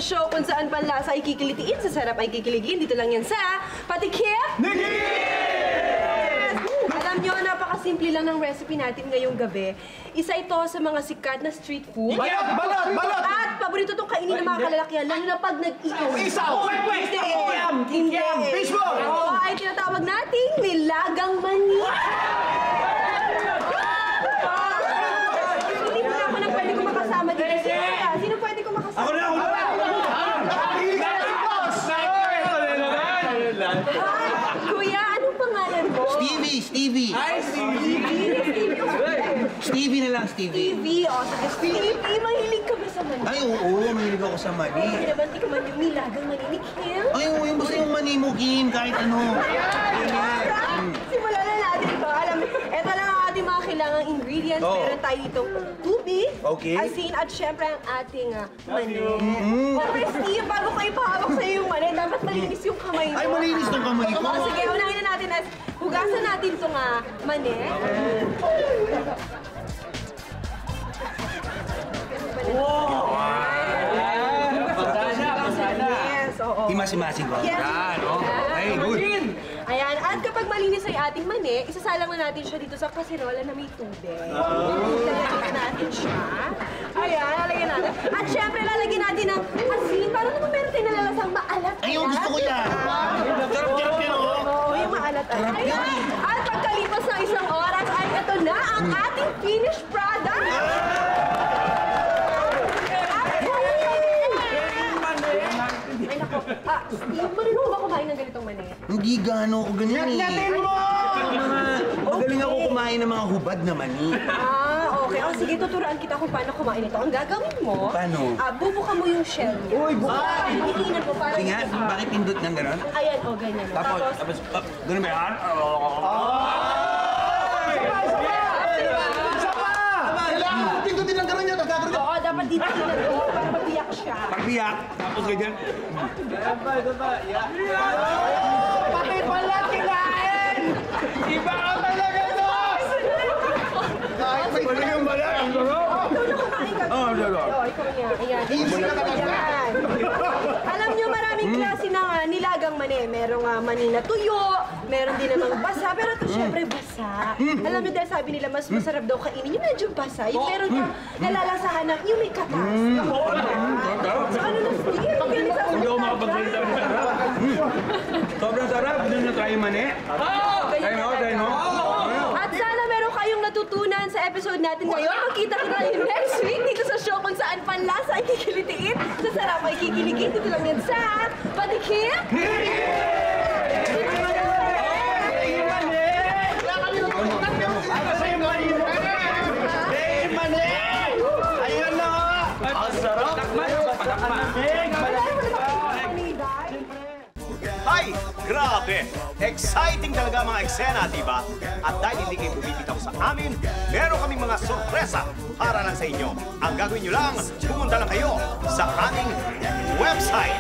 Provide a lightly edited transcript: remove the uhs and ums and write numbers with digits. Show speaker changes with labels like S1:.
S1: sa show kung saan panlasa ay kikilitiin, sa sarap ay kikiligin. Dito lang yan sa Patikim Nikis! Alam nyo, napakasimple lang ng recipe natin ngayong gabi. Isa ito sa mga sikat na street food.
S2: Balat!
S1: At paborito itong kainin ng mga kalalakihan, lalo na pag nag-ihaw.
S2: Isaw!
S1: Hindi.
S2: Fishball!
S1: Oo, ay tinatawag nating nilagang mani. Hindi mo na ako nang pwede ko makasama dito. Sino pwede ko makasama?
S2: Ako na!
S1: Kuya, anong pangalan mo?
S3: Stevie!
S2: Ay, Stevie!
S3: Stevie na lang, Stevie.
S1: Stevie, o. Stevie, mahilig ka ba sa mani?
S3: Ay, oo, mahilig ako sa mani.
S1: Hindi naman, di ka man yung nilagang mani ni Kim.
S3: Ay, oo, yung basta yung mani mo, Kim, kahit ano.
S1: Simulan na natin to. Alam mo, eto lang ang ating mga kailangang ingredients. Meron tayo ditong tubig, asin, at syempre ang ating mani. Okay, Steve, bago ko ipahawak sa'yo yung mani, dapat malinis yung kamay mo.
S3: Ay, malinis ng kamay ko.
S1: O, sige, unahin na natin as hugasan natin itong mani. Yes, oo.
S3: Himasi-masi ko.
S1: Yes.
S3: Ay, good.
S1: Ayan, at kapag malinis ay ating mani, isasalang na natin siya dito sa kaserola na may tubig. Lalagyan natin siya. Ayan, lalagyan natin. At syempre, lalagyan natin ng asin. Para naman meron tayong nalalasang maalat-alat.
S3: Ay, yung gusto ko yan. Sarap-sarap yan, oh.
S1: Oo, yung maalat-alat. Ayan. At pagkalipas ng isang oras, ay ito na ang ating finished product. Steve, marunong ba kumain ng ganitong mani?
S3: Hindi gaano ako ganyan eh.
S2: Natin mo!
S3: Magaling ako kumain ng mga hubad na mani.
S1: Okay. O sige, tuturuan kita kung paano kumain ito. Ang gagawin mo,
S3: Paano?
S1: bubuka mo yung shell niya.
S3: Uy, buka!
S1: Iinan mo para...
S3: Sige nga, bakit pindot ng gano'n?
S1: Ayan, o, ganyan.
S3: Tapos, gano'n ba yan?
S2: Kailangan pindutin ng gano'n yan.
S1: Oo, dapat dito mo para mabiyak siya.
S3: Pagbiyak, tapos ganyan.
S2: Pati pala kinain! Iba ka talaga doon! Kahit may pala yung balat, ang sarap!
S1: Ikaw na kumain ka.
S3: Oo, sarap.
S1: Oo, ikaw yan. Ayan.
S2: Easy na talaga.
S1: Ayan. Alam nyo, maraming klase ng nilagang mani. Merong mani na tuyo, meron din namang basa, pero ito syempre basa. Alam nyo, dahil sabi nila, mas masarap daw kainin yung medyo basa. Yung meron kang nalalasahan na yung may katas. So ano na, Steve?
S3: Hindi ako makapagsalita ng sarap. Sobrang sarap. Hindi na try yung mani. Try mo.
S1: At sana meron kayong natutunan sa episode natin ngayon. Magkita ko tayo next week dito sa show kung saan panlasa ay kikilitiin, sa sarap ay kikiligin. Dito lang yan sa Patikim
S2: Ayun na nga! Ang sarap!
S4: Ay, grabe! Exciting talaga mga eksena, di ba? At dahil hindi kayo bumibitaw sa amin, meron kaming mga sorpresa para lang sa inyo. Ang gagawin nyo lang, pumunta lang kayo sa aming website.